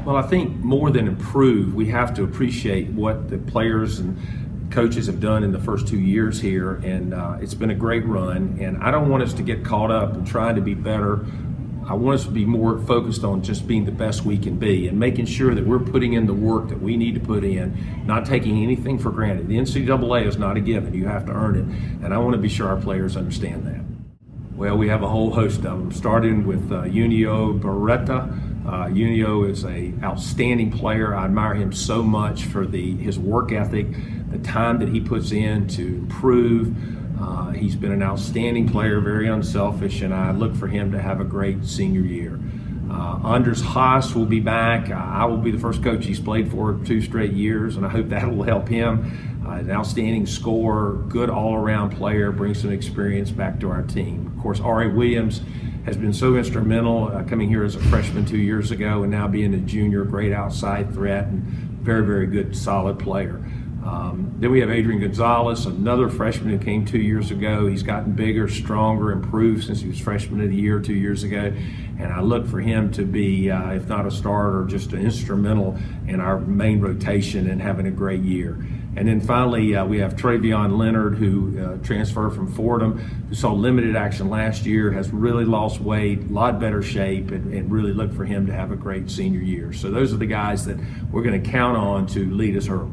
Well, I think more than improve, we have to appreciate what the players and coaches have done in the first 2 years here, and it's been a great run. And I don't want us to get caught up in trying to be better. I want us to be more focused on just being the best we can be and making sure that we're putting in the work that we need to put in, not taking anything for granted. The NCAA is not a given. You have to earn it, and I want to be sure our players understand that. Well, we have a whole host of them, starting with Junio Beretta. Junio is an outstanding player. I admire him so much for his work ethic, the time that he puts in to improve. He's been an outstanding player, very unselfish, and I look for him to have a great senior year. Anders Haas will be back. I will be the first coach he's played for 2 straight years, and I hope that will help him. An outstanding scorer, good all-around player, brings some experience back to our team. Of course, Ari Williams has been so instrumental coming here as a freshman 2 years ago and now being a junior, great outside threat and very, very good, solid player. Then we have Adrian Gonzalez, another freshman who came 2 years ago. He's gotten bigger, stronger, improved since he was freshman of the year 2 years ago. And I look for him to be, if not a starter, just an instrumental in our main rotation and having a great year. And then finally, we have Travion Leonard, who transferred from Fordham, who saw limited action last year, has really lost weight, a lot better shape, and really look for him to have a great senior year. So those are the guys that we're going to count on to lead us early.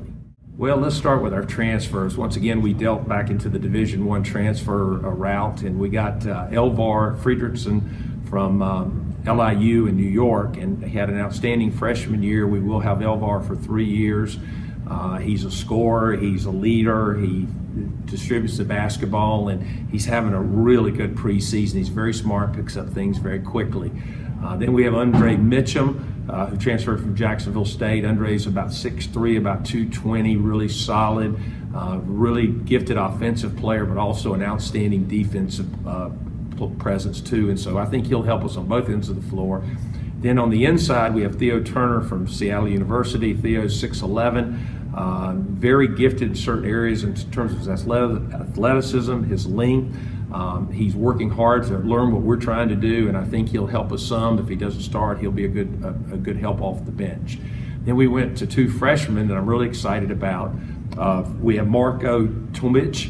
Well, let's start with our transfers. Once again, we dealt back into the Division I transfer route, and we got Elvar Friedrichsen from LIU in New York, and he had an outstanding freshman year. We will have Elvar for 3 years. He's a scorer, he's a leader, he distributes the basketball, and he's having a really good preseason. He's very smart, picks up things very quickly. Then we have Andre Mitchum, who transferred from Jacksonville State. Andre's about 6'3", about 220, really solid, really gifted offensive player, but also an outstanding defensive presence too. And so I think he'll help us on both ends of the floor. Then on the inside, we have Theo Turner from Seattle University. Theo's 6'11", very gifted in certain areas in terms of his athleticism, his length. He's working hard to learn what we're trying to do, and I think he'll help us some. If he doesn't start, he'll be a good help off the bench. Then we went to 2 freshmen that I'm really excited about. We have Marko Tomic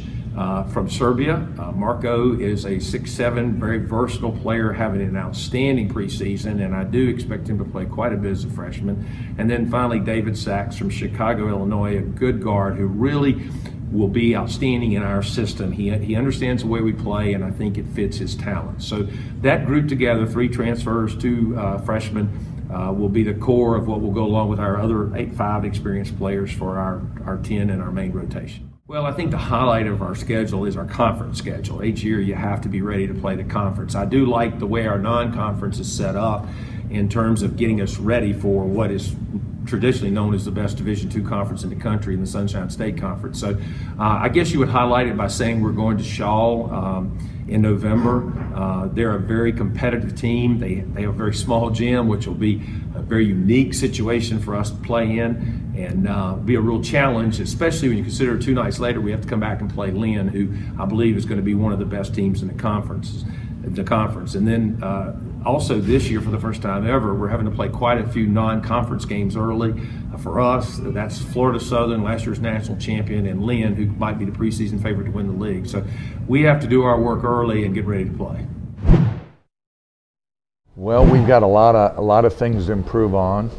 from Serbia. Marko is a 6'7", very versatile player, having an outstanding preseason, and I do expect him to play quite a bit as a freshman. And then finally, David Sachs from Chicago, Illinois, a good guard who really will be outstanding in our system. He understands the way we play, and I think it fits his talent. So that group together, 3 transfers, 2 freshmen, will be the core of what will go along with our other 5 experienced players for our 10 and our main rotation. Well, I think the highlight of our schedule is our conference schedule. Each year you have to be ready to play the conference. I do like the way our non-conference is set up in terms of getting us ready for what is traditionally known as the best Division II conference in the country, in the Sunshine State Conference. So I guess you would highlight it by saying we're going to Shaw in November. They're a very competitive team. They have a very small gym, which will be a very unique situation for us to play in, and be a real challenge, especially when you consider 2 nights later we have to come back and play Lynn, who I believe is going to be one of the best teams in the conference. And then also this year, for the first time ever, we're having to play quite a few non-conference games early. For us, that's Florida Southern, last year's national champion, and Lynn, who might be the preseason favorite to win the league. So we have to do our work early and get ready to play. Well, we've got a lot of things to improve on.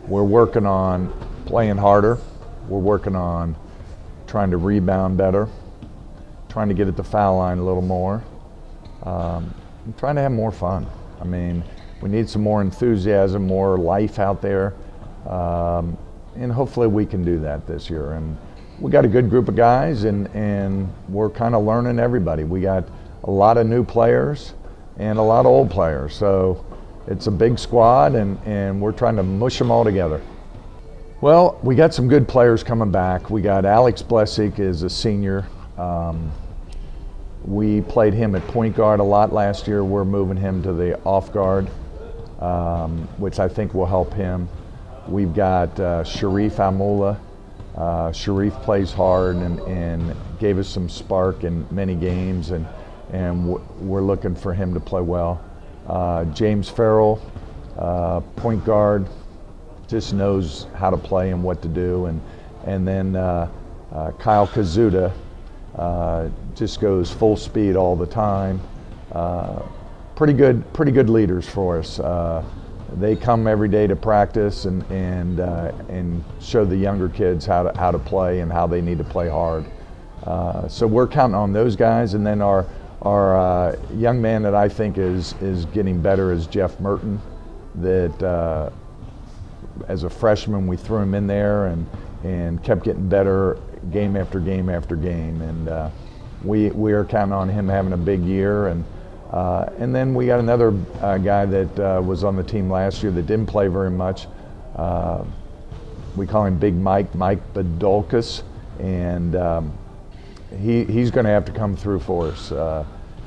We're working on playing harder. We're working on trying to rebound better, trying to get at the foul line a little more. I'm trying to have more fun. I mean, we need some more enthusiasm, more life out there, and hopefully we can do that this year. And we got a good group of guys, and we're kind of learning everybody. We got a lot of new players and a lot of old players, so it's a big squad, and we're trying to mush them all together. Well, we got some good players coming back. We got Alex Blesick is a senior. We played him at point guard a lot last year. We're moving him to the off guard, which I think will help him. We've got Sharif Amula. Sharif plays hard and gave us some spark in many games, and we're looking for him to play well. James Farrell point guard, just knows how to play and what to do, and then Kyle Kazuda just goes full speed all the time. Pretty good leaders for us. They come every day to practice and show the younger kids how to play and how they need to play hard. So we're counting on those guys, and then our young man that I think is getting better is Jeff Merton. That as a freshman we threw him in there and kept getting better game after game after game, and we are counting on him having a big year. And then we got another guy that was on the team last year that didn't play very much. We call him Big Mike Badolkas, and he's going to have to come through for us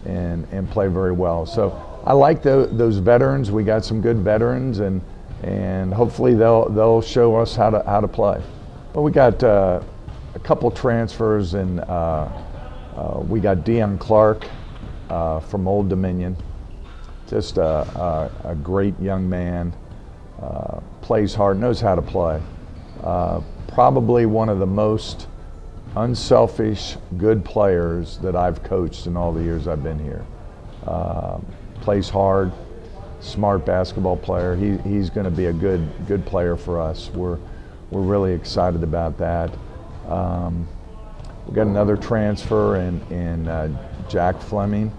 and play very well. So I like those veterans. We got some good veterans, and hopefully they'll show us how to play. Well, we got a couple transfers, and we got Deion Clark from Old Dominion. Just a great young man, plays hard, knows how to play. Probably one of the most unselfish, good players that I've coached in all the years I've been here. Plays hard, smart basketball player. He's going to be a good player for us. We're really excited about that. We got another transfer in Jack Fleming.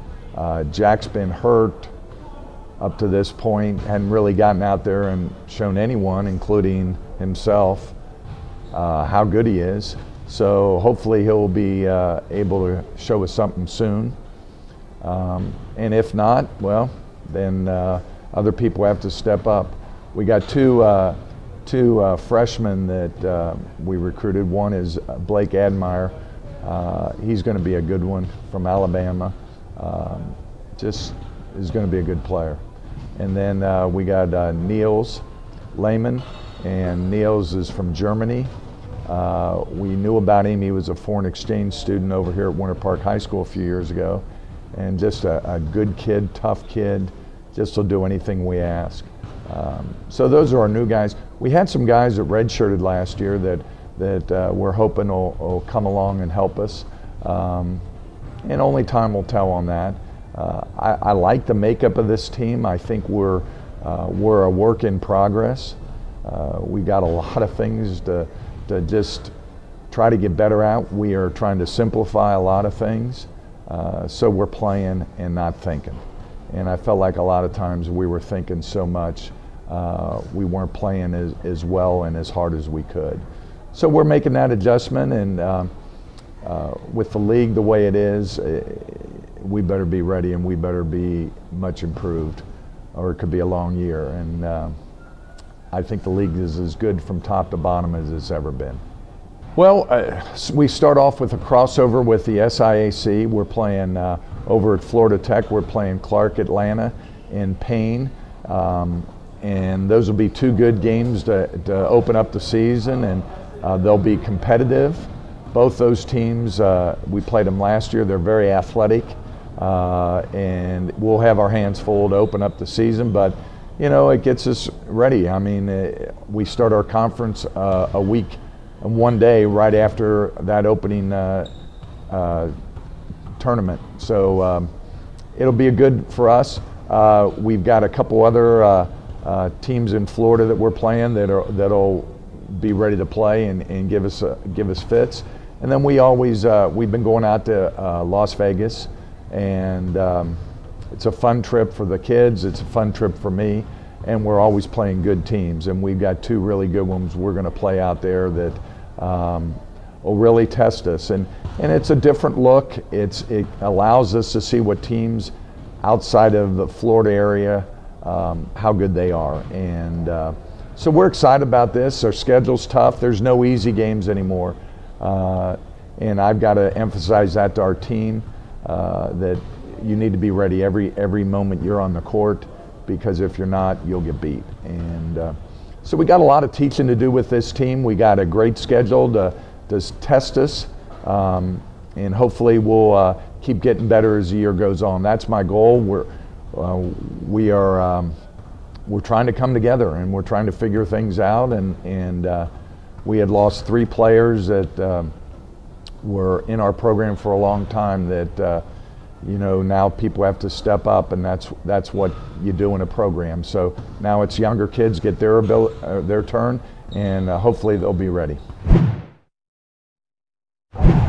Jack's been hurt up to this point, hadn't really gotten out there and shown anyone, including himself, how good he is. So hopefully he'll be able to show us something soon. And if not, well, then other people have to step up. We got two freshmen that we recruited. One is Blake Admire. He's going to be a good one from Alabama. Just is going to be a good player. And then we got Niels Lehman, and Niels is from Germany. We knew about him. He was a foreign exchange student over here at Winter Park High School a few years ago, and just a good kid, tough kid, just will do anything we ask. So those are our new guys. We had some guys that redshirted last year that we're hoping will come along and help us. And only time will tell on that. I like the makeup of this team. I think we're a work in progress. We got a lot of things to just try to get better at. We are trying to simplify a lot of things. So we're playing and not thinking. And I felt like a lot of times we were thinking so much, we weren't playing as well and as hard as we could. So we're making that adjustment, and with the league the way it is, we better be ready and we better be much improved, or it could be a long year. And I think the league is as good from top to bottom as it's ever been. Well, we start off with a crossover with the SIAC. We're playing over at Florida Tech. We're playing Clark Atlanta and Payne. And those will be two good games to open up the season, and they'll be competitive. Both those teams, we played them last year. They're very athletic, and we'll have our hands full to open up the season, but you know, it gets us ready. I mean, we start our conference a week and one day right after that opening tournament. So it'll be a good for us. We've got a couple other teams in Florida that we're playing that'll be ready to play and give us fits. And then we always we've been going out to Las Vegas, and it's a fun trip for the kids. It's a fun trip for me, and we're always playing good teams. And we've got two really good ones we're going to play out there that will really test us. And it's a different look. It allows us to see what teams outside of the Florida area, how good they are. And so we're excited about this. Our schedule's tough. There's no easy games anymore. And I've got to emphasize that to our team, that you need to be ready every moment you're on the court, because if you're not, you'll get beat. And so we got a lot of teaching to do with this team. We got a great schedule to test us, and hopefully we'll keep getting better as the year goes on. That's my goal. We are we're trying to come together and we're trying to figure things out. And we had lost 3 players that were in our program for a long time that you know, now people have to step up, and that's what you do in a program. So now it's younger kids get their turn, and hopefully they'll be ready.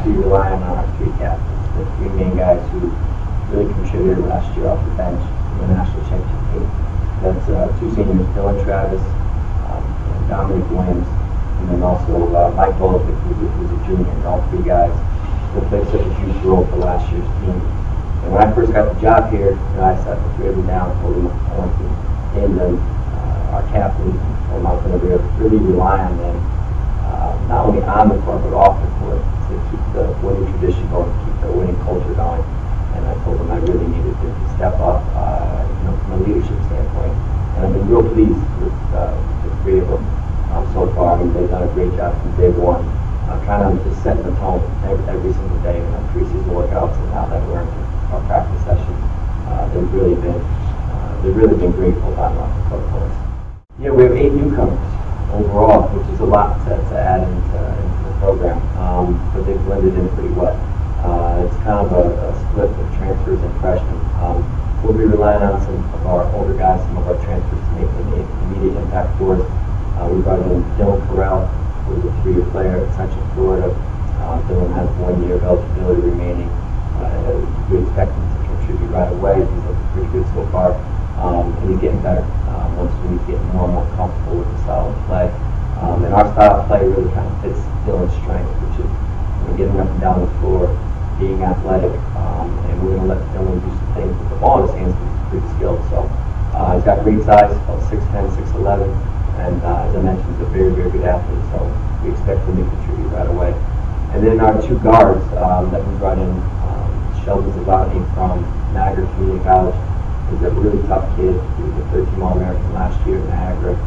We rely on our 3 captains, the 3 main guys who really contributed last year off the bench in the national championship team. That's 2 seniors, Dylan Travis, and Dominic Mims, and then also Mike Bullock, who's a junior. And all 3 guys will play such a huge role for last year's team. And when I first got the job here, I sat the 3 of them down, told them I wanted to name them our captains, or I'm going to really rely on them, not only on the court but off the court, to keep the winning tradition going, keep the winning culture going. And I told them I really needed to step up, you know, from a leadership standpoint. And I've been real pleased with the 3 of them so far. I mean, they've done a great job from day one, kind of just setting the tone every single day in our preseason workouts, and now that we're into our practice sessions, they've really been great full-time off the court for us. Yeah, we have 8 newcomers overall, which is a lot to add into the program, but they've blended in pretty well. It's kind of a split of transfers and freshmen. We'll be relying on some of our older guys, some of our transfers to make an immediate impact for us. We brought in Dylan Corral, who's a 3-year player at Central Florida. Dylan has 1 year of eligibility remaining. We expect him to contribute right away. He's looking pretty good so far, and he's getting better once he's getting more and more comfortable with the style of play. And our style of play really kind of fits Dylan's strength, which is, you know, getting up and down the floor, being athletic, and we're going to let Dylan do some things with the ball in his hands. He's pretty skilled. So he's got great size, about 6'10", 6'11", and as I mentioned, he's a very, very good athlete. So we expect him to contribute right away. And then our 2 guards that we brought in. Sheldon Zavotny from Niagara Community College is a really tough kid. He was a 13th All-American last year at Niagara.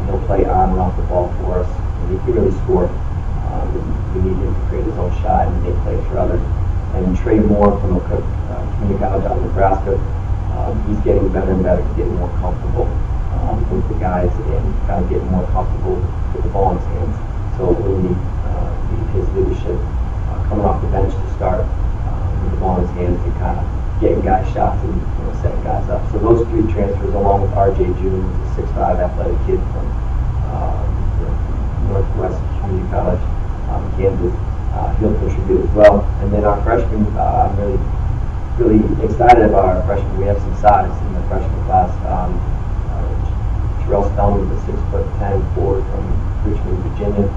He'll play on and off the ball for us, and he can really score. We need him to create his own shot and make plays for others. And Trey Moore from Community College out in Nebraska, he's getting better and better. He's getting more comfortable with the guys and kind of getting more comfortable with the ball in his hands. So we'll need his leadership coming off the bench to start. The ball in his hands and kind of getting guys shots and, you know, setting guys up. So those 3 transfers, along with R.J. June, who's a 6'5" athletic kid from Northwest Community College, Kansas, he'll contribute as well. And then our freshmen, I'm really excited about our freshmen. We have some size in the freshman class. Terrell Spellman is a 6'10" forward from Richmond, Virginia.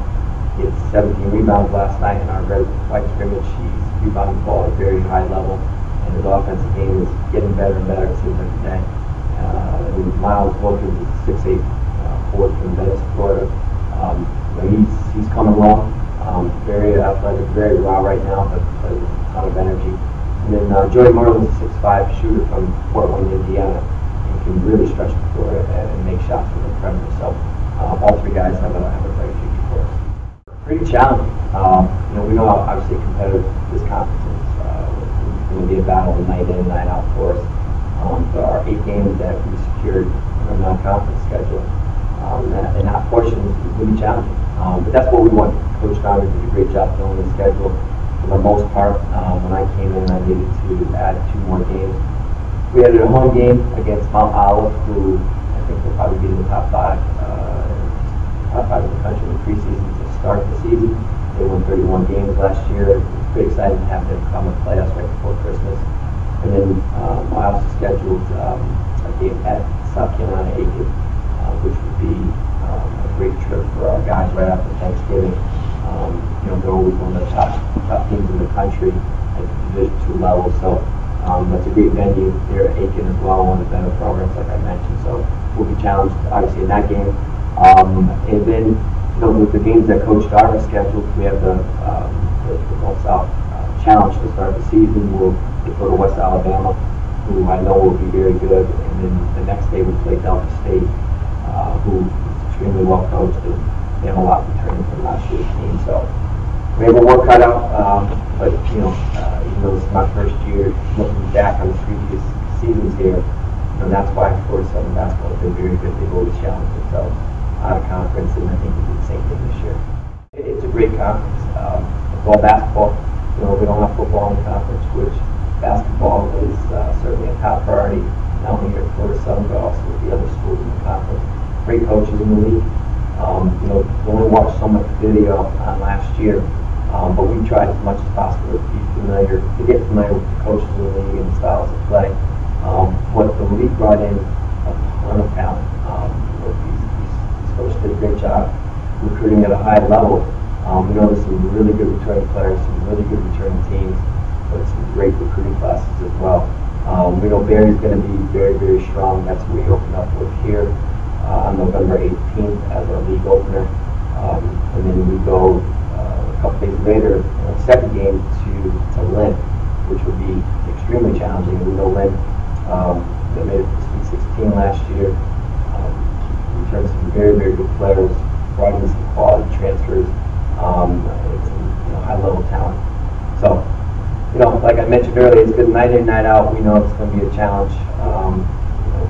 He had 17 rebounds last night in our red white scrimmage. He's rebounding the ball at a very high level, and his offensive game is getting better and better, it seems, every day. And Miles Wilkins is a 6'8" forward from Venice, Florida. He's coming along, very athletic, very raw right now, but with a ton of energy. And then Joey Marlin is a 6'5" shooter from Fort Wayne, Indiana, and can really stretch the floor and make shots from the perimeter. So all 3 guys have a bright future for us. Pretty challenging. You know, we know how obviously competitive this conference is. It's going to be a battle night in, night out for us. But our 8 games that we secured in our non-conference schedule, and that portion is going to be challenging. But that's what we want. Coach Donnelly did a great job filling the schedule. For the most part, when I came in, I needed to add 2 more games. We had a home game against Mount Olive, who I think will probably be in the top 5 in the country in the preseason to start the season. They won 31 games last year. It's pretty exciting to have them come and play us right before Christmas. And then I also scheduled a game at South Carolina Eckerd, which would be a great trip for our guys right after Thanksgiving. You know, they're always one of the top teams in the country at the Division II level. So that's a great venue here at Eckerd as well, one of the better programs, like I mentioned. So we'll be challenged, obviously, in that game. And then, you know, with the games that Coach Darver scheduled, we have the North South Challenge to start the season. We'll go to West Alabama, who I know will be very good. And then the next day we play Delta State, who is extremely well coached, and they have a lot returning from last year's team. So we have a work cut out, but you know, even though this is my first year looking back on the previous seasons here, And that's why Florida Southern basketball has been very good. They've always challenged themselves out of conference, and I think they do the same thing this year. It's a great conference. Football, basketball, we don't have football in the conference, which basketball is certainly a top priority, not only here at Florida Southern, but also with the other schools in the conference. Great coaches in the league. You only watched so much video on last year, but we tried as much as possible to get familiar with the coaches in the league and the styles of play. What the league brought in a ton of talent. These coaches did a great job recruiting at a high level. We know there's some really good returning players, some really good returning teams, but some great recruiting classes as well. We know Barry's going to be very, very strong. That's what we open up with here on November 18th as our league opener. And then we go a couple days later, second game to Lynn, which would be extremely challenging. We know Lynn, they made it to the Sweet 16 last year. Returned some very, very good players, brought in some quality transfers, high-level talent. So, like I mentioned earlier, it's good night in, night out. We know it's going to be a challenge.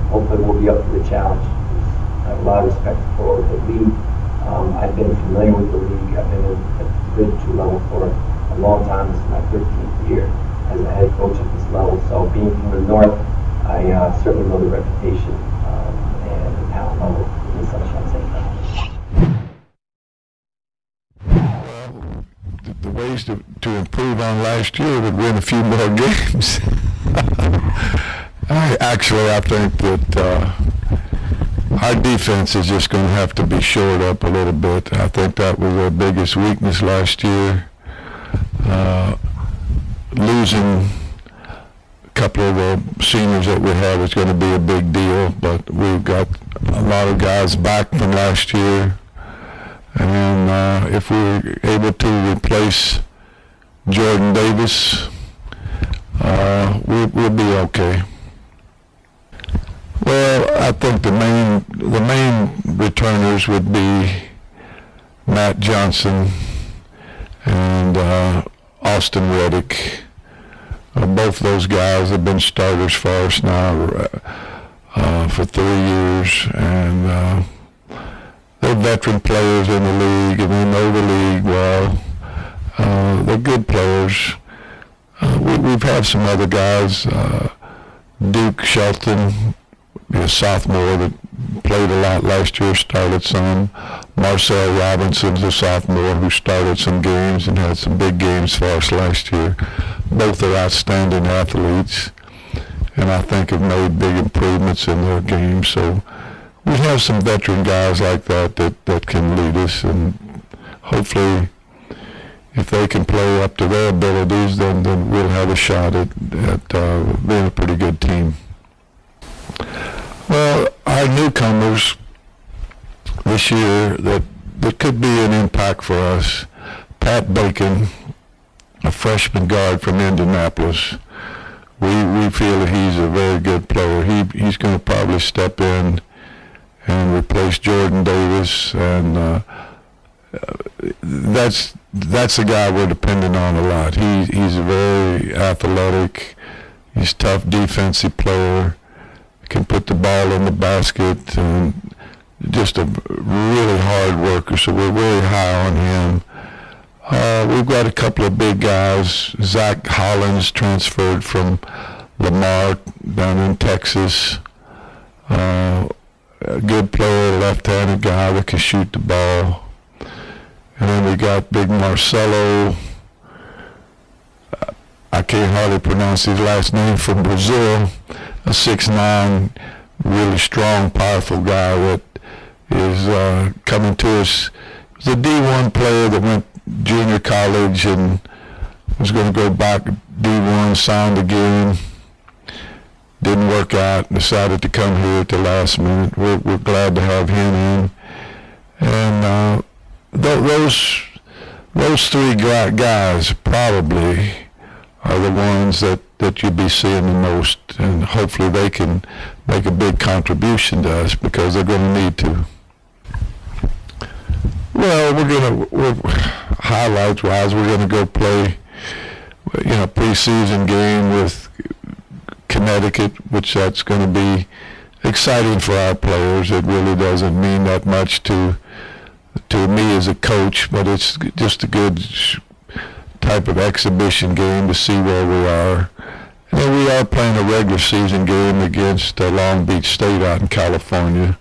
Hopefully we'll be up to the challenge. I have a lot of respect for the league. I've been familiar with the league. I've been at the Division II level for a long time. This is my 13th year as a head coach at this level. So being from the north, I certainly know the reputation and the talent level in the Sunshine State Conference. The ways to improve on last year would win a few more games. I think that our defense is just going to have to be shored up a little bit. I think that was our biggest weakness last year. Losing a couple of the seniors that we have is going to be a big deal, but we've got a lot of guys back from last year. And if we're able to replace Jordan Davis, we'll be okay. Well, I think the main returners would be Matt Johnson and Austin Reddick. Both those guys have been starters for us now for 3 years, and they're veteran players in the league, and they know the league well. They're good players. We've had some other guys, Duke Shelton, a sophomore that played a lot last year, started some. Marcel Robinson's a sophomore who started some games and had some big games for us last year. Both are outstanding athletes, and I think have made big improvements in their game. So we have some veteran guys like that can lead us, and hopefully if they can play up to their abilities, then we'll have a shot at being a pretty good team. Well, our newcomers this year that could be an impact for us. Pat Bacon, a freshman guard from Indianapolis. We feel that he's a very good player. He's going to probably step in and replace Jordan Davis, and that's a guy we're dependent on a lot. He's a very athletic, he's a tough defensive player, can put the ball in the basket, and just a really hard worker, so we're very high on him. We've got a couple of big guys. Zach Hollins transferred from Lamar down in Texas. A good player, left-handed guy that can shoot the ball. And then we got big Marcelo. I can't hardly pronounce his last name, from Brazil. A 6'9", really strong, powerful guy that is coming to us. He was a D1 player that went junior college and was going to go back D1, signed again. Didn't work out, decided to come here at the last minute. We're glad to have him in. And those three guys probably are the ones that you'll be seeing the most, and hopefully they can make a big contribution to us, because they're going to need to. Well, highlights-wise, we're going to go play, preseason game with Connecticut, which that's going to be exciting for our players. It really doesn't mean that much to me as a coach, but it's just a good type of exhibition game to see where we are. And then we are playing a regular season game against Long Beach State out in California.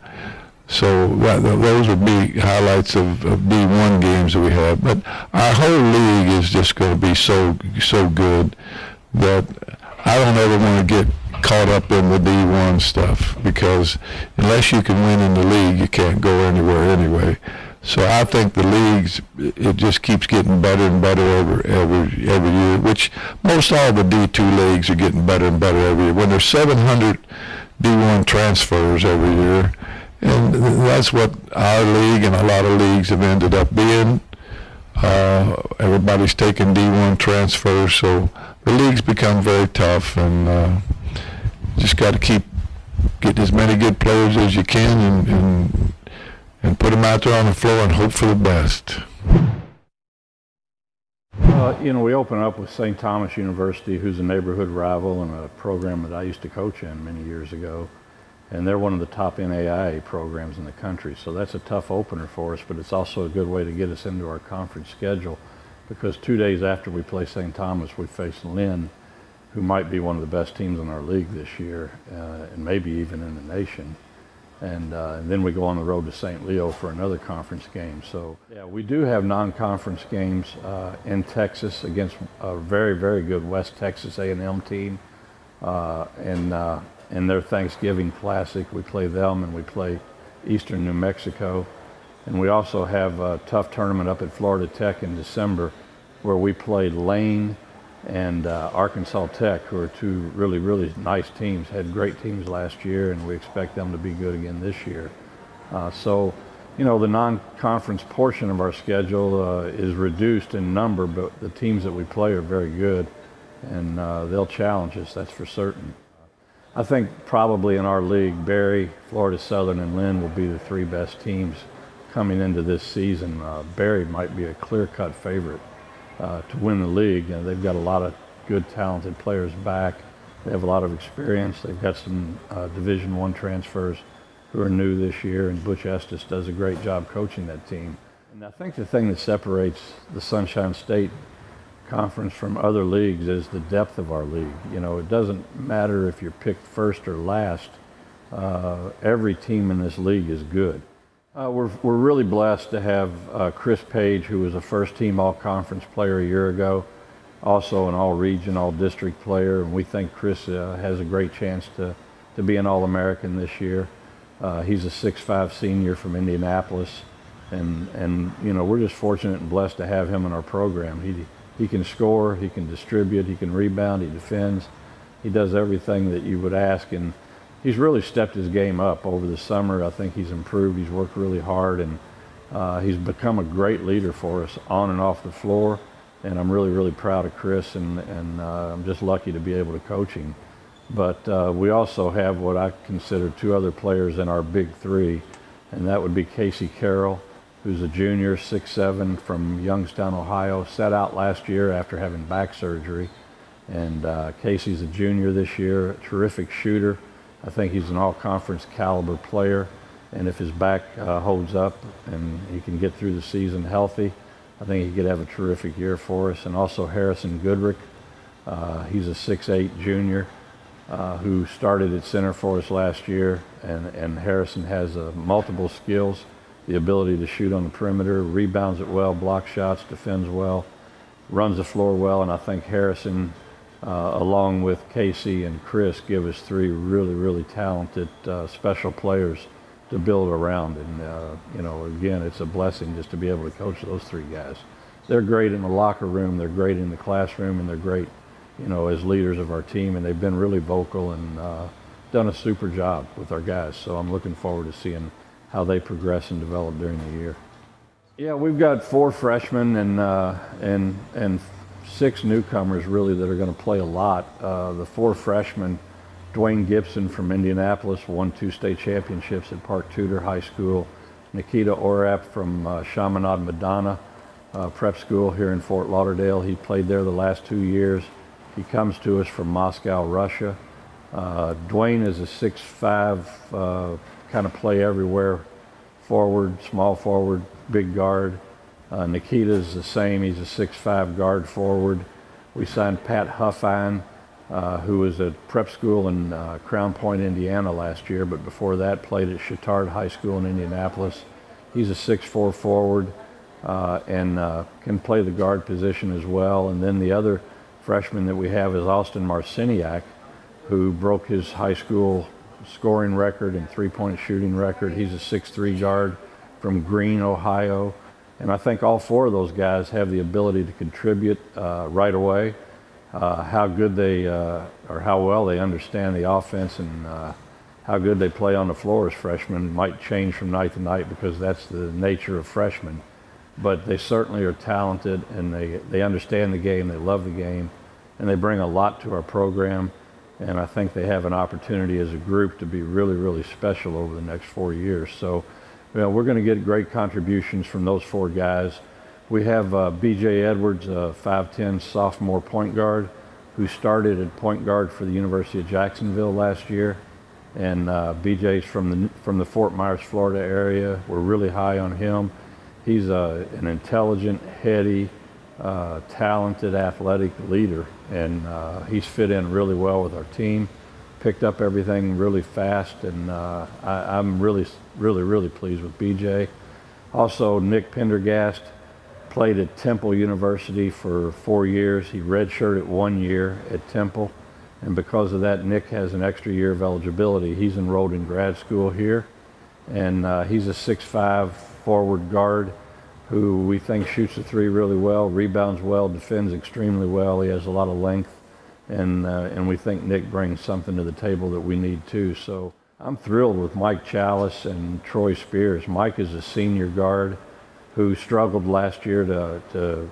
So those would be highlights of D1 games that we have. But our whole league is just going to be so good that I don't ever want to get caught up in the D1 stuff, because unless you can win in the league, you can't go anywhere anyway. So I think the leagues, it just keeps getting better and better every year, which most all the D2 leagues are getting better and better every year. When there's 700 D1 transfers every year, and that's what our league and a lot of leagues have ended up being. Everybody's taking D1 transfers, so the league's become very tough, and just got to keep getting as many good players as you can and put them out there on the floor and hope for the best. You know, we open up with St. Thomas University, who's a neighborhood rival and a program that I used to coach in many years ago. And they're one of the top NAIA programs in the country. So that's a tough opener for us, but it's also a good way to get us into our conference schedule, because 2 days after we play St. Thomas, we face Lynn, who might be one of the best teams in our league this year, and maybe even in the nation. And then we go on the road to St. Leo for another conference game. So yeah, we do have non-conference games in Texas against a very, very good West Texas A&M team. In their Thanksgiving Classic, we play them, and we play Eastern New Mexico. And we also have a tough tournament up at Florida Tech in December, where we play Lane and Arkansas Tech, who are two really, really nice teams, had great teams last year, and we expect them to be good again this year. So, you know, the non-conference portion of our schedule is reduced in number, but the teams that we play are very good, and they'll challenge us, that's for certain. I think probably in our league, Berry, Florida Southern, and Lynn will be the three best teams coming into this season. Berry might be a clear-cut favorite to win the league. You know, they've got a lot of good, talented players back. They have a lot of experience. They've got some Division I transfers who are new this year, and Butch Estes does a great job coaching that team. And I think the thing that separates the Sunshine State Conference from other leagues is the depth of our league. You know, it doesn't matter if you're picked first or last. Every team in this league is good. We're really blessed to have Chris Page, who was a first-team all-conference player a year ago, also an all-region, all-district player, and we think Chris has a great chance to be an All-American this year. He's a 6'5" senior from Indianapolis, and you know, we're just fortunate and blessed to have him in our program. He can score, he can distribute, he can rebound, he defends. He does everything that you would ask, and he's really stepped his game up over the summer. I think he's improved, he's worked really hard, and he's become a great leader for us on and off the floor. And I'm really, really proud of Chris, and I'm just lucky to be able to coach him. But we also have what I consider two other players in our big three, and that would be Casey Carroll, who's a junior, 6'7", from Youngstown, Ohio, sat out last year after having back surgery. And Casey's a junior this year, a terrific shooter. I think he's an all-conference caliber player. And if his back holds up and he can get through the season healthy, I think he could have a terrific year for us. And also Harrison Goodrick, he's a 6'8" junior who started at center for us last year. And Harrison has multiple skills. The ability to shoot on the perimeter, rebounds it well, blocks shots, defends well, runs the floor well, and I think Harrison, along with Casey and Chris, give us three really, really talented special players to build around. And, you know, again, it's a blessing just to be able to coach those three guys. They're great in the locker room, they're great in the classroom, and they're great, you know, as leaders of our team, and they've been really vocal and done a super job with our guys. So I'm looking forward to seeing how they progress and develop during the year. Yeah, we've got 4 freshmen and 6 newcomers really that are going to play a lot. The 4 freshmen, Dwayne Gibson from Indianapolis, won 2 state championships at Park Tudor High School. Nikita Orap from Chaminade Madonna Prep School here in Fort Lauderdale. He played there the last 2 years. He comes to us from Moscow, Russia. Dwayne is a 6'5", kind of play everywhere, forward, small forward, big guard. Nikita's the same. He's a 6'5" guard forward. We signed Pat Huffine, who was at prep school in Crown Point, Indiana last year, but before that played at Chittard High School in Indianapolis. He's a 6'4" forward and can play the guard position as well. And then the other freshman that we have is Austin Marciniak, who broke his high school scoring record and three-point shooting record. He's a 6'3" guard from Greene, Ohio. And I think all four of those guys have the ability to contribute right away. How good they, or how well they understand the offense and how good they play on the floor as freshmen might change from night to night, because that's the nature of freshmen. But they certainly are talented, and they understand the game, they love the game, and they bring a lot to our program. And I think they have an opportunity as a group to be really, really special over the next 4 years. So, you know, we're going to get great contributions from those four guys. We have B.J. Edwards, a 5'10" sophomore point guard, who started at point guard for the University of Jacksonville last year. And B.J.'s from the Fort Myers, Florida area. We're really high on him. He's an intelligent, heady, talented, athletic leader, and he's fit in really well with our team. Picked up everything really fast, and I'm really pleased with BJ. Also, Nick Pendergast played at Temple University for 4 years. He redshirted 1 year at Temple, and because of that, Nick has an extra year of eligibility. He's enrolled in grad school here, and he's a 6'5" forward guard who we think shoots the three really well, rebounds well, defends extremely well. He has a lot of length, and we think Nick brings something to the table that we need too. So I'm thrilled with Mike Chalice and Troy Spears. Mike is a senior guard who struggled last year to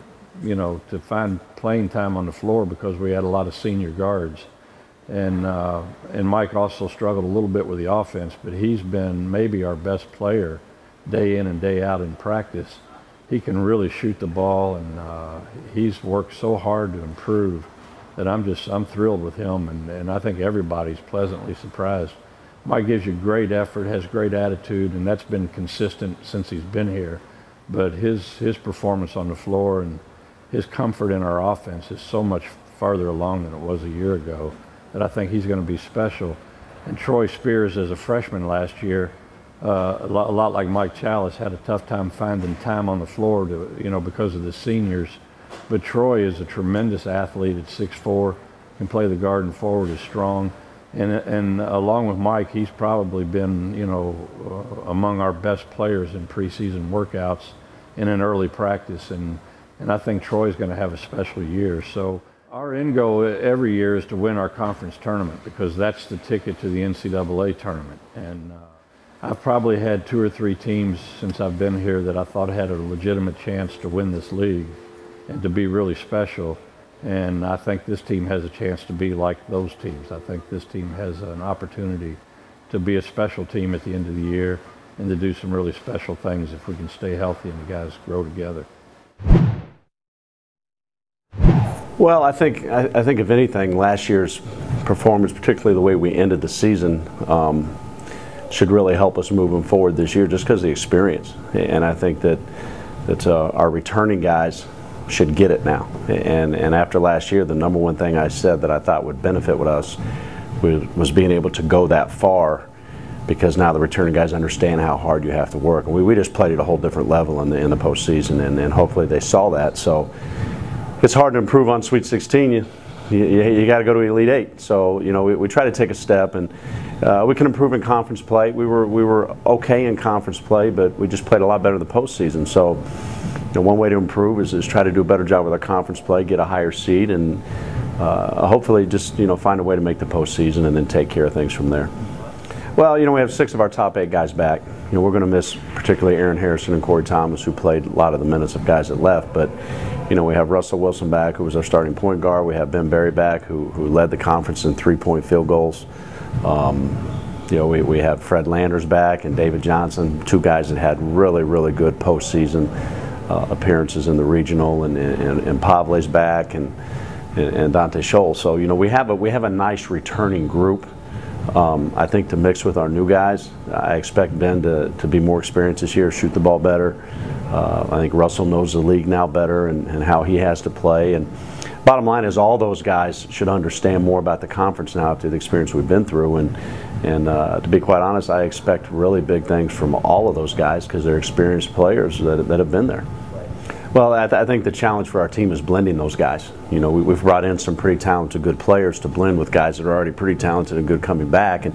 find playing time on the floor because we had a lot of senior guards. And Mike also struggled a little bit with the offense, but he's been maybe our best player day in and day out in practice. He can really shoot the ball, and he's worked so hard to improve that I'm thrilled with him, and I think everybody's pleasantly surprised. Mike gives you great effort, has great attitude, and that's been consistent since he's been here. But his performance on the floor and his comfort in our offense is so much farther along than it was a year ago that I think he's going to be special. And Troy Spears, as a freshman last year, a lot like Mike Chalice, had a tough time finding time on the floor because of the seniors. But Troy is a tremendous athlete at 6'4", can play the guard and forward, is strong. And along with Mike, he's probably been, among our best players in preseason workouts and in early practice. And I think Troy's going to have a special year. So our end goal every year is to win our conference tournament, because that's the ticket to the NCAA tournament. And I've probably had 2 or 3 teams since I've been here that I thought had a legitimate chance to win this league and to be really special. And I think this team has a chance to be like those teams. I think this team has an opportunity to be a special team at the end of the year and to do some really special things if we can stay healthy and the guys grow together. Well, I think if anything, last year's performance, particularly the way we ended the season, should really help us moving forward this year, just because of the experience. And I think that our returning guys should get it now. And after last year, the number one thing I said that I thought would benefit with us was being able to go that far, because now the returning guys understand how hard you have to work. And we just played at a whole different level in the postseason, and hopefully they saw that. So it's hard to improve on Sweet 16. You got to go to Elite 8. So we try to take a step, and we can improve in conference play. We were okay in conference play, but we just played a lot better in the postseason. So one way to improve is try to do a better job with our conference play, get a higher seed, and hopefully just find a way to make the postseason and then take care of things from there. Well, we have 6 of our top 8 guys back. We're going to miss particularly Aaron Harrison and Corey Thomas, who played a lot of the minutes of guys that left. But we have Russell Wilson back, who was our starting point guard. We have Ben Berry back, who led the conference in 3-point field goals. We have Fred Landers back and David Johnson, 2 guys that had really, really good postseason appearances in the regional, and Pavle's back, and and Dante Scholl. So we have a nice returning group. I think to mix with our new guys, I expect Ben to be more experienced this year, shoot the ball better. I think Russell knows the league now better and how he has to play. And bottom line is all those guys should understand more about the conference now after the experience we've been through. And to be quite honest, I expect really big things from all of those guys because they're experienced players that have been there. Well, I think the challenge for our team is blending those guys. We've brought in some pretty talented, good players to blend with guys that are already pretty talented and good coming back. And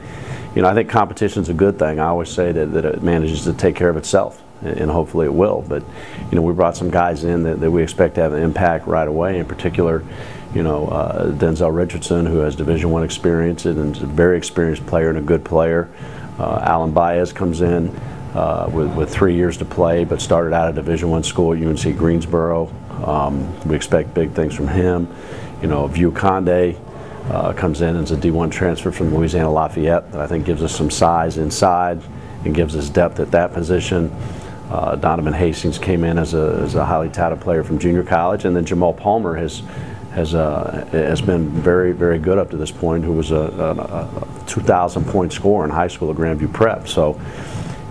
I think competition's a good thing. I always say that it manages to take care of itself, and hopefully it will. But we brought some guys in that we expect to have an impact right away. In particular, Denzel Richardson, who has Division I experience and is a very experienced player and a good player. Alan Baez comes in. With 3 years to play, but started out at Division I school at UNC Greensboro. We expect big things from him. View Conde comes in as a D1 transfer from Louisiana Lafayette that I think gives us some size inside and gives us depth at that position. Donovan Hastings came in as a highly touted player from junior college, and then Jamal Palmer has been very, very good up to this point, who was a 2,000-point scorer in high school at Grandview Prep. So,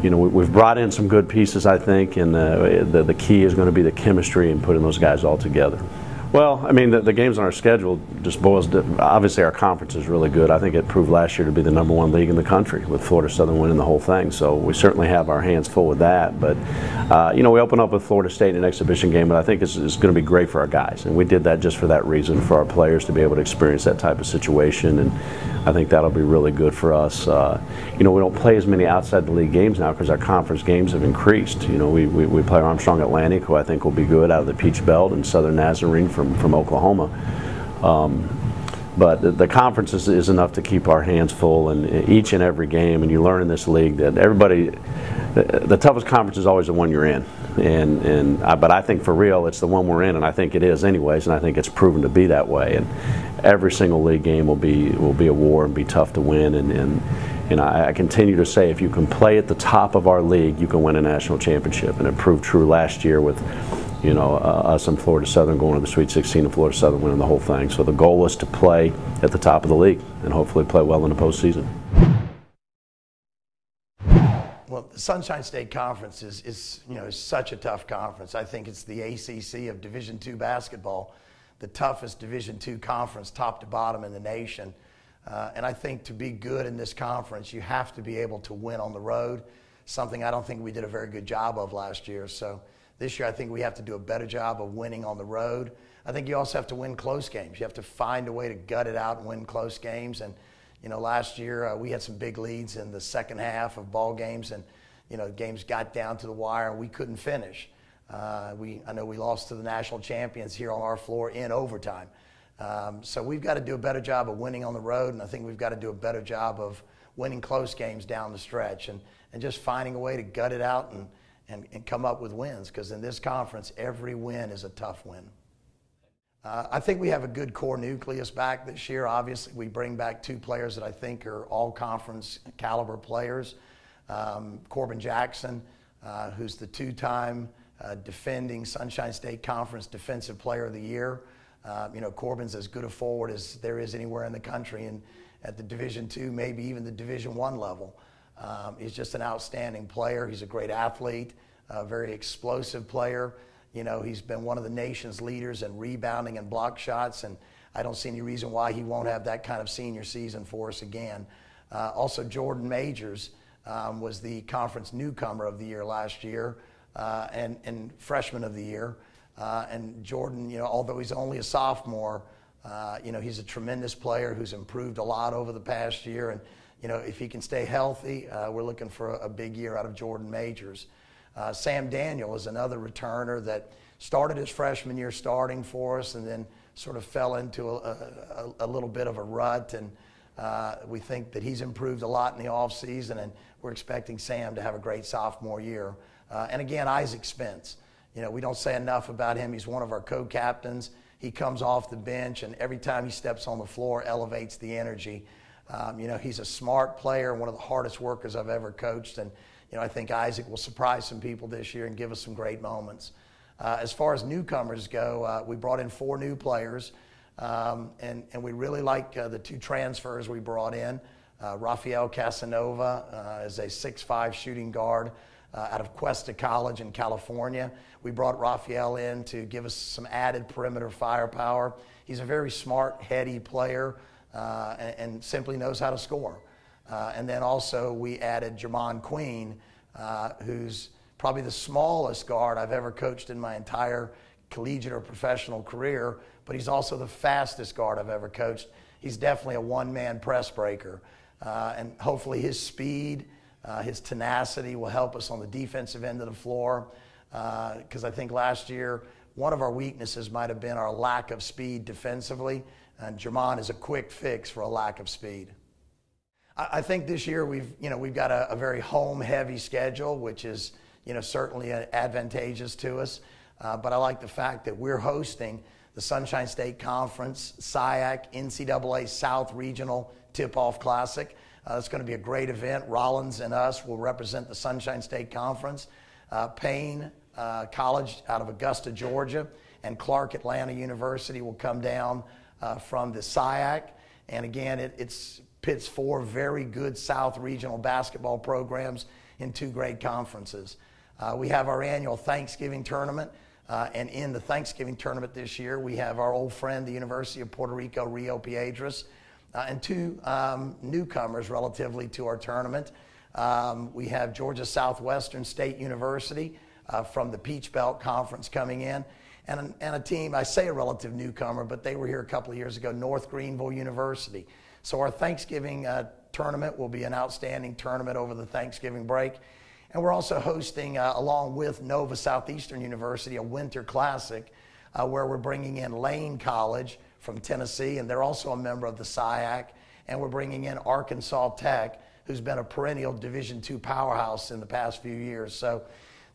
we've brought in some good pieces, I think, and the key is going to be the chemistry and putting those guys all together. Well, I mean, the games on our schedule just boils to, obviously our conference is really good. I think it proved last year to be the #1 league in the country with Florida Southern winning the whole thing. So we certainly have our hands full with that. But, we open up with Florida State in an exhibition game, and I think it's going to be great for our guys. And we did that just for that reason, for our players to be able to experience that type of situation. And I think that'll be really good for us. We don't play as many outside the league games now because our conference games have increased. We play Armstrong Atlantic, who I think will be good out of the Peach Belt, and Southern Nazarene from Oklahoma. But the conference is enough to keep our hands full in each and every game, and you learn in this league that the toughest conference is always the one you're in. But I think for real, it's the one we're in, and I think it is anyways, and I think it's proven to be that way. And every single league game will be a war and be tough to win. And I continue to say, if you can play at the top of our league, you can win a national championship, and it proved true last year with us and Florida Southern going to the Sweet 16 and Florida Southern winning the whole thing. So the goal is to play at the top of the league and hopefully play well in the postseason. Well, the Sunshine State Conference is such a tough conference. I think it's the ACC of Division II basketball, the toughest Division II conference, top to bottom in the nation. And I think to be good in this conference, you have to be able to win on the road, something I don't think we did a very good job of last year. So this year, I think we have to do a better job of winning on the road. I think you also have to win close games. You have to find a way to gut it out and win close games. And last year we had some big leads in the second half of ball games, and games got down to the wire and we couldn't finish. I know we lost to the national champions here on our floor in overtime. So we've got to do a better job of winning on the road, and I think we've got to do a better job of winning close games down the stretch, and just finding a way to gut it out and come up with wins, because in this conference, every win is a tough win. I think we have a good core nucleus back this year. Obviously, we bring back 2 players that I think are all-conference caliber players. Corbin Jackson, who's the 2-time defending Sunshine State Conference Defensive Player of the Year. Corbin's as good a forward as there is anywhere in the country, and at the Division II, maybe even the Division I level. He's just an outstanding player. He's a great athlete, a very explosive player. He's been one of the nation's leaders in rebounding and block shots, and I don't see any reason why he won't have that kind of senior season for us again. Also, Jordan Majors was the conference newcomer of the year last year and freshman of the year. And Jordan, although he's only a sophomore, he's a tremendous player who's improved a lot over the past year. And if he can stay healthy, we're looking for a big year out of Jordan Majors. Sam Daniel is another returner that started his freshman year starting for us and then sort of fell into a little bit of a rut. And we think that he's improved a lot in the offseason, and we're expecting Sam to have a great sophomore year. And again, Isaac Spence. We don't say enough about him. He's one of our co-captains. He comes off the bench, and every time he steps on the floor, elevates the energy. He's a smart player, one of the hardest workers I've ever coached, and I think Isaac will surprise some people this year and give us some great moments. As far as newcomers go, we brought in 4 new players. And we really like the two transfers we brought in. Rafael Casanova is a 6'5" shooting guard out of Cuesta College in California. We brought Rafael in to give us some added perimeter firepower. He's a very smart, heady player and simply knows how to score. And then also we added Jermon Queen, who's probably the smallest guard I've ever coached in my entire collegiate or professional career, but he's also the fastest guard I've ever coached. He's definitely a one-man press breaker. And hopefully his speed, his tenacity will help us on the defensive end of the floor. Because I think last year, one of our weaknesses might have been our lack of speed defensively. And Jermon is a quick fix for a lack of speed. I think this year we've got a very home-heavy schedule, which is certainly advantageous to us. But I like the fact that we're hosting the Sunshine State Conference SIAC NCAA South Regional Tip-Off Classic. It's going to be a great event. Rollins and us will represent the Sunshine State Conference. Payne College out of Augusta, Georgia, and Clark Atlanta University will come down from the SIAC. And again, it pits 4 very good South Regional basketball programs in 2 great conferences. We have our annual Thanksgiving tournament. And in the Thanksgiving tournament this year, we have our old friend, the University of Puerto Rico, Rio Piedras, and 2 newcomers relatively to our tournament. We have Georgia Southwestern State University from the Peach Belt Conference coming in, and a team, I say a relative newcomer, but they were here a couple of years ago, North Greenville University. So our Thanksgiving tournament will be an outstanding tournament over the Thanksgiving break. And we're also hosting, along with Nova Southeastern University, a winter classic where we're bringing in Lynn College from Tennessee, and they're also a member of the SIAC. And we're bringing in Arkansas Tech, who's been a perennial Division II powerhouse in the past few years. So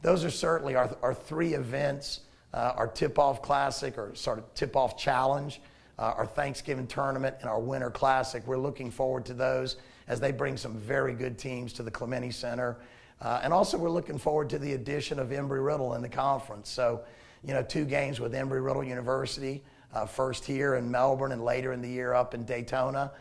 those are certainly our 3 events, our tip-off classic, or sort of tip-off challenge, our Thanksgiving tournament, and our winter classic. We're looking forward to those as they bring some very good teams to the Clemente Center. And also we're looking forward to the addition of Embry-Riddle in the conference. So, 2 games with Embry-Riddle University, first here in Melbourne and later in the year up in Daytona.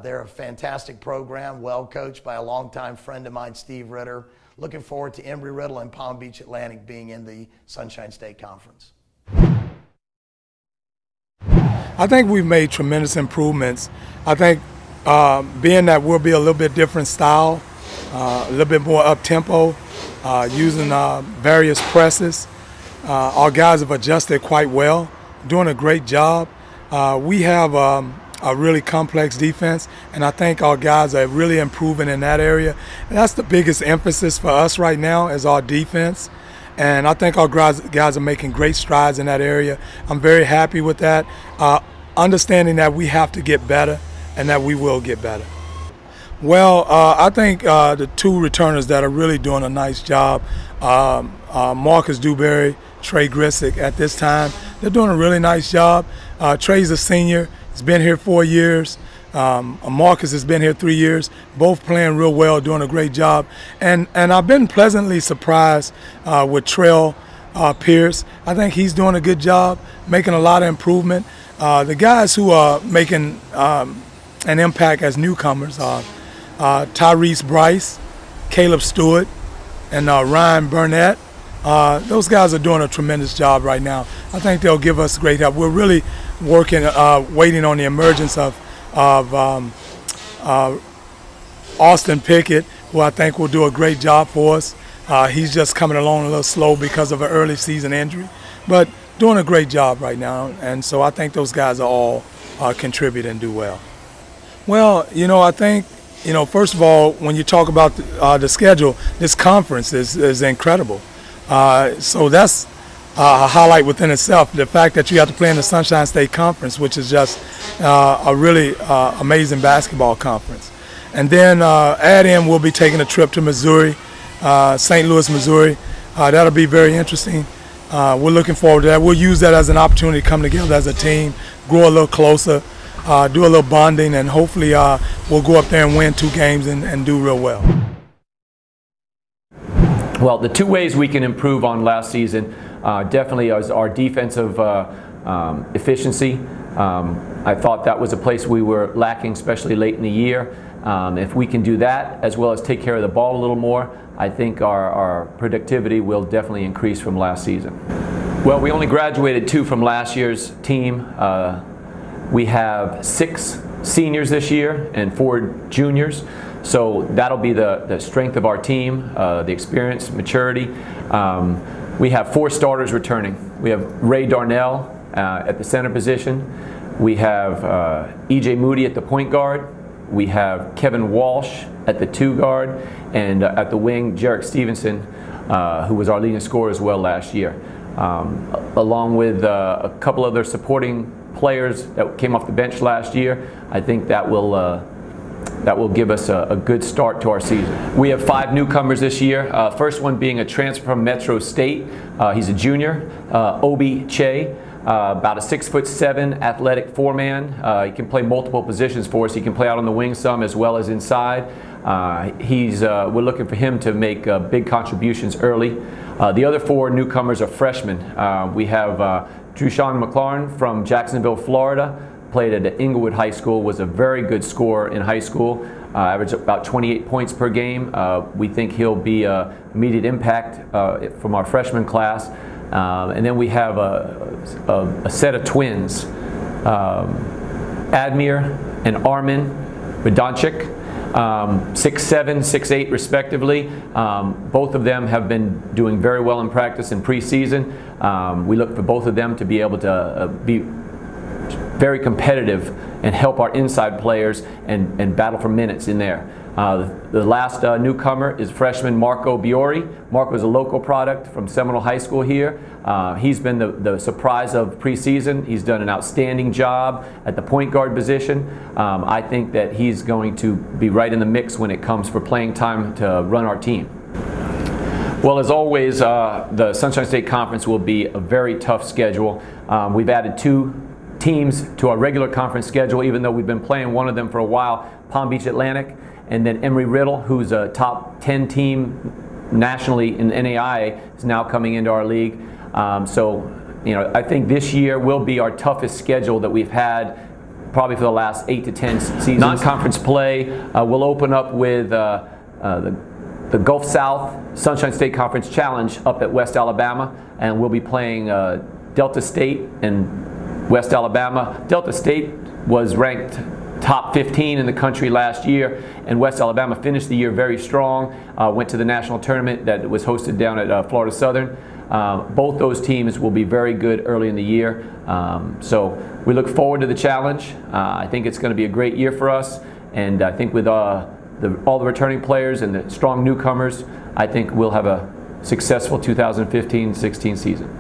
They're a fantastic program, well coached by a longtime friend of mine, Steve Ritter. Looking forward to Embry-Riddle and Palm Beach Atlantic being in the Sunshine State Conference. I think we've made tremendous improvements. I think being that we'll be a little bit different style, a little bit more up-tempo, using various presses. Our guys have adjusted quite well, doing a great job. We have a really complex defense, and I think our guys are really improving in that area. And that's the biggest emphasis for us right now is our defense. And I think our guys are making great strides in that area. I'm very happy with that, understanding that we have to get better and that we will get better. Well, I think the 2 returners that are really doing a nice job, Marcus Dewberry, Trey Grisick at this time, they're doing a really nice job. Trey's a senior. He's been here 4 years. Marcus has been here 3 years. Both playing real well, doing a great job. And I've been pleasantly surprised with Trell Pierce. I think he's doing a good job, making a lot of improvement. The guys who are making an impact as newcomers are Tyrese Bryce, Caleb Stewart, and Ryan Burnett. Those guys are doing a tremendous job right now. I think they'll give us great help. We're really working, waiting on the emergence of Austin Pickett, who I think will do a great job for us. He's just coming along a little slow because of an early season injury, but doing a great job right now. And so I think those guys are all contribute and do well. Well, I think, first of all, when you talk about the schedule, this conference is incredible. So that's a highlight within itself, the fact that you have to play in the Sunshine State Conference, which is just a really amazing basketball conference. And then add in, we'll be taking a trip to Missouri, St. Louis, Missouri. That'll be very interesting. We're looking forward to that. We'll use that as an opportunity to come together as a team, grow a little closer, do a little bonding, and hopefully we'll go up there and win 2 games and do real well. Well, the 2 ways we can improve on last season definitely is our defensive efficiency. I thought that was a place we were lacking, especially late in the year. If we can do that, as well as take care of the ball a little more, I think our productivity will definitely increase from last season. Well, we only graduated 2 from last year's team. We have 6 seniors this year and 4 juniors. So that'll be the strength of our team, the experience, maturity. We have 4 starters returning. We have Ray Darnell at the center position. We have E.J. Moody at the point guard. We have Kevin Walsh at the 2 guard. And at the wing, Jarek Stevenson, who was our leading scorer as well last year. Along with a couple other supporting players that came off the bench last year. I think that will give us a good start to our season. We have 5 newcomers this year. First one being a transfer from Metro State. He's a junior, Obi Che. About a 6'7" athletic 4-man. He can play multiple positions for us. He can play out on the wing some as well as inside. We're looking for him to make big contributions early. The other 4 newcomers are freshmen. We have Drushan McLaurin from Jacksonville, Florida. Played at Inglewood High School, was a very good scorer in high school, averaged about 28 points per game. We think he'll be immediate impact from our freshman class. And then we have a set of twins, Admir and Armin Vidanchik, 6'7", 6'8", respectively. Both of them have been doing very well in practice in preseason. We look for both of them to be able to be very competitive and help our inside players and battle for minutes in there. The last newcomer is freshman Marco Biori. Marco is a local product from Seminole High School here. He's been the surprise of preseason. He's done an outstanding job at the point guard position. I think that he's going to be right in the mix when it comes for playing time to run our team. Well, as always, the Sunshine State Conference will be a very tough schedule. We've added 2 teams to our regular conference schedule, even though we've been playing one of them for a while, Palm Beach Atlantic, and then Emory-Riddle, who's a top 10 team nationally in NAIA, is now coming into our league. So, you know, I think this year will be our toughest schedule that we've had probably for the last 8 to 10 seasons. Non-conference play will open up with the Gulf South Sunshine State Conference Challenge up at West Alabama, and we'll be playing Delta State and West Alabama. Delta State was ranked top 15 in the country last year, and West Alabama finished the year very strong, went to the national tournament that was hosted down at Florida Southern. Both those teams will be very good early in the year. So we look forward to the challenge. I think it's going to be a great year for us, and I think with all the returning players and the strong newcomers, I think we'll have a successful 2015-16 season.